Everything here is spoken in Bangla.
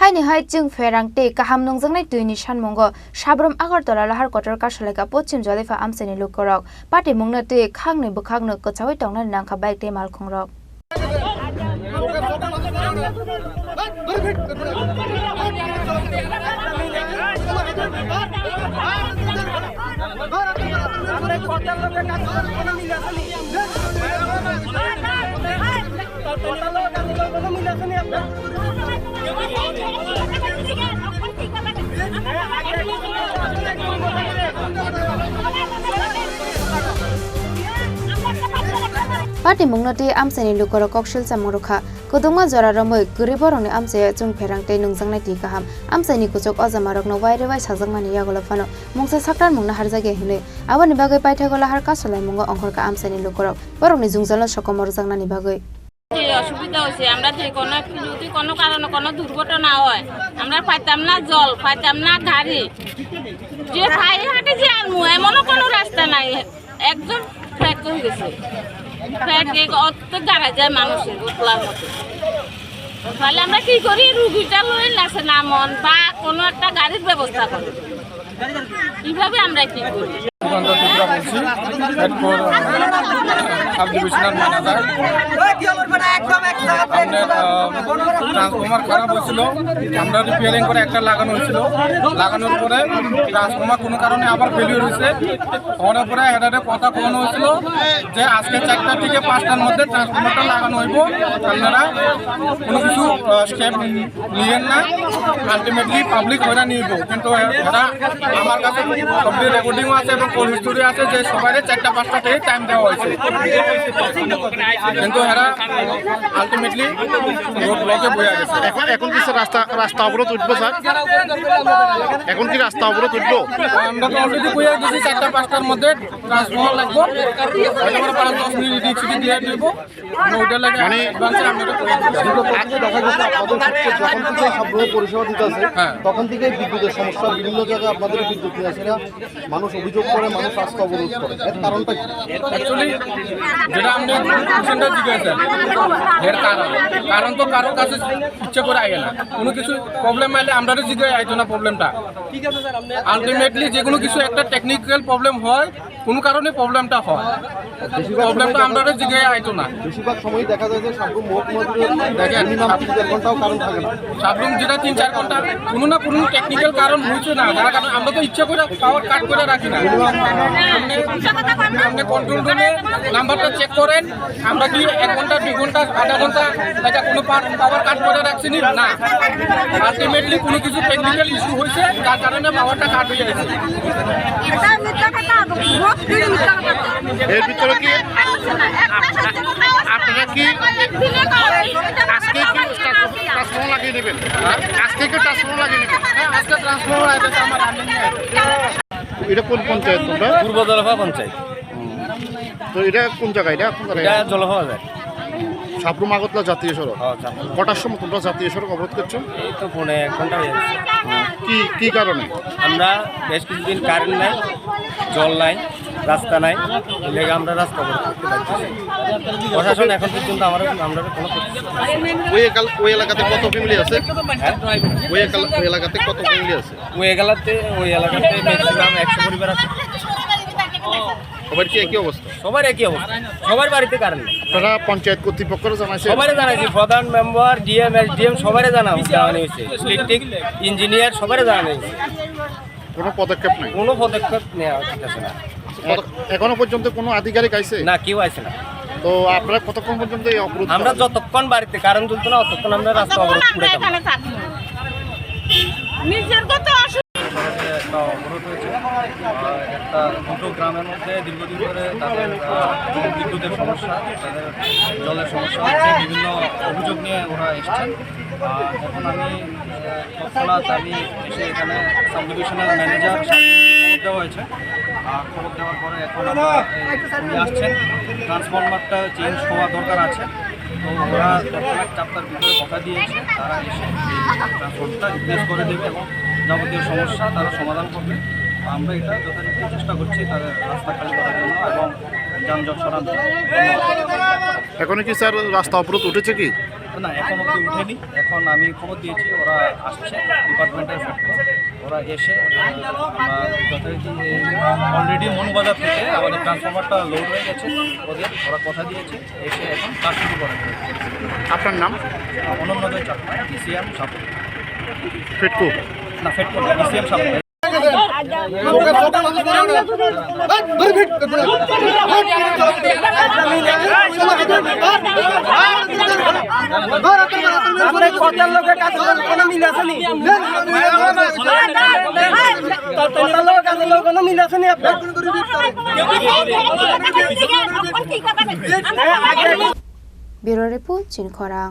हायनि हाय जों फेरांते गाहाम नंजोंनाय दुइनि सानमंगो साब्रम आगरतला लाहार कटर कासलायका पश्चिम जलेफा आमसेनि लुकरक पार्टी मुंनो तुइ खांनै बोखांनो कचावै तंनानै नांखा बाइक ते मालखंरक पार्टी मुंगनति आमसेनि लुकरक कक्सिल सामरखा कुदुंमा जरा रमै गरिबरंनि आमसे जों फेरांते नंजोंनाय ति गाहाम आमसेनि कुचक अजामारकनो वायरे वाय साजंमानि यागलफानो मुंसा साक्रान मुंना हारजागे हिनै आबानि बागै पाइथागला हार कासलाय मुंगा अंखरका आमसेनि लुकरक बरंनि जुंजालो सकमर जांनानि बागै অসুবিধা হয়েছে আমরা যে কোনো কারণে কোনো দুর্ঘটনা হয় আমরা পাইতাম না জল পাইতাম না গাড়ি যে খাই হাঁটে যে আনমু এমনও কোনো রাস্তা নাই একজন ফ্ল্যাট হয়ে গেছে ফ্ল্যাট অত জায়গা যায় মানুষের উতলার মতো তাহলে আমরা কি করি রুগীটা লই লাগছে না মন বা কোনো একটা গাড়ির ব্যবস্থা করি কিভাবে আমরা কি করি ট্রান্সফর্মার খারাপ হয়েছিল আমরা রিপেয়ারিং করে একটা লাগানো হয়েছিল লাগানোর পরে ট্রান্সফর্মার কোনো কারণে আবার ফেলিওর হয়েছে হওয়ার পরে হেডারে কথা কমানো হয়েছিল যে আজকে 4টা থেকে 5টার মধ্যে ট্রান্সফর্মারটা লাগানো হইব আপনারা কোনো কিছু স্টেপ নিয়েন না আলটিমেটলি পাবলিক হয়রা নিব কিন্তু এরা আমার কাছে সবই রেকর্ডিংও আছে এবং কোল হিস্টোরি আছে যে সবাই 4টা 5টা থেকে টাইম দেওয়া হয়েছে কিন্তু এরা আলটিমেটলি রোড ব্লকে বয়ে গেছে এখন কি রাস্তা অবরোধ উঠবো স্যার এখন কি রাস্তা অবরোধ উঠবো আমরা তো অলরেডি বয়ে গেছি 4টা 5টার মধ্যে ট্রান্সফর্মার লাগবো হয়তো আমরা 5-10 মিনিট রিক্সিটি দিয়ে দেব ওইটা লাগে মানে যখন থেকে সবগুলো পরিষেবা দিতে আছে তখন থেকে বিদ্যুতের সমস্যা বিভিন্ন জায়গায় আপনাদের বিদ্যুৎ নিয়ে আসে না মানুষ অভিযোগ করে মানুষ রাস্তা অবরোধ করে এর কারণটা কি অ্যাকচুয়ালি যেটা আমরা কোশ্চেনটা জিজ্ঞাসা এর কারণ তো কারোর কাছে ইচ্ছে করে আগে না কোনো কিছু প্রবলেম আইলে আমরা জিজ্ঞাসা আইতো না প্রবলেমটা আলটিমেটলি যে কোনো কিছু একটা টেকনিক্যাল প্রবলেম হয় কোনো কারণে প্রবলেমটা হয় প্রবলেমটা আমরা জিজ্ঞাসা আইতো না বেশিরভাগ সময় দেখা যায় যে সাবরুম ঘন্টাও কারণ থাকে না সাবরুম যেটা 3-4 ঘন্টা কোনো না কোনো টেকনিক্যাল কারণ হয়েছে না যার কারণে আমরা তো ইচ্ছা করে পাওয়ার কাট করে রাখি না আপনি কন্ট্রোল রুমে নাম্বারটা চেক করেন আমরা কি 1 ঘন্টা 2 ঘন্টা আধা ঘন্টা এটা কোনো পাওয়ার কাট করে রাখছি না আলটিমেটলি কোনো কিছু টেকনিক্যাল ইস্যু হয়েছে যার কারণে পাওয়ারটা কাট হয়ে গেছে এর ভিতরে কি আপনারা কি আজকে ট্রান্সফর্মার লাগিয়ে নেবেন আজকে কি ট্রান্সফর্মার লাগিয়ে নেবেন আজকে ট্রান্সফর্মার আছে আমার রানিং এটা কোন পঞ্চায়েত তোমরা পূর্ব জলফা পঞ্চায়েত তো এটা কোন জায়গায় এটা কোন জায়গায় এটা জলফা বাজার সাবরুম আগরতলা জাতীয় সড়ক কটার সময় তোমরা জাতীয় সড়ক অবরোধ করছো এই তো 1.5 ঘন্টা হয়ে গেছে কি কারণে আমরা বেশ কিছুদিন কারেন্ট নাই জল নাই রাস্তা নাই লেগে আমরা রাস্তা অবরোধ করতে পারছি প্রশাসন এখন পর্যন্ত আমরা কোনো ওই এলাকাতে কত ফ্যামিলি আছে ওই এলাকাতে কত ফ্যামিলি আছে ওই এলাকাতে ম্যাক্সিমাম 100 পরিবার আছে সবার কি একই অবস্থা সবার একই অবস্থা সবার বাড়িতে কারেন্ট নেই তারা পঞ্চায়েত কর্তৃপক্ষরা জানাইছে সবাই জানাইছি প্রধান মেম্বার ডিএম এসডিএম সবাই জানানো হয়েছে ইলেকট্রিক ইঞ্জিনিয়ার সবাই জানানো হয়েছে কোনো পদক্ষেপ নেই কোনো পদক্ষেপ নেওয়া হচ্ছে না এখনো পর্যন্ত কোনো আধিকারিক আইছে না কেউ আসে না তো আপনারা কতক্ষণ পর্যন্ত এই অবরোধ আমরা যতক্ষণ বাড়িতে কারেন্ট চলতো না ততক্ষণ আমরা রাস্তা অবরোধ করে একটা অবরোধ হয়েছে একটা দুটো গ্রামের মধ্যে দীর্ঘদিন ধরে তাদের বিদ্যুতের সমস্যা তাদের জলের সমস্যা হচ্ছে বিভিন্ন অভিযোগ নিয়ে ওরা এসছেন এখন আমি তৎক্ষণাৎ এসে এখানে সাব ডিভিশনাল ম্যানেজার খবর দেওয়া হয়েছে খবর দেওয়ার পরে এখন উনি আসছেন ট্রান্সফরমারটা চেঞ্জ হওয়া দরকার আছে তো ওরা তৎক্ষণাৎ 4টার ভিতরে কথা দিয়েছে তারা এসে ট্রান্সফরমারটা রিপ্লেস করে দেবে এবং যাবতীয় সমস্যা তারা সমাধান করবে আমরা এটা যথারীতি চেষ্টা করছি তাদের রাস্তা খালি করার জন্য এবং যানজট সরানোর জন্য। এখনো কি স্যার রাস্তা অবরোধ উঠেছে কি না এখন অব্দি উঠেনি। এখন আমি খবর দিয়েছি, ওরা আসছে ডিপার্টমেন্টের ওরা এসে যথারীতি অলরেডি মনবাজার থেকে আমাদের ট্রান্সফরমারটা লোড হয়ে গেছে, ওরা কথা দিয়েছে এসে এখন কাজ শুরু করে। আপনার নাম? Ananyadoy Chakma, DCM support. ফেটকো? না ফেটকো না, ডিসিএম সাপোর্ট। Bureau report চিনখরাং।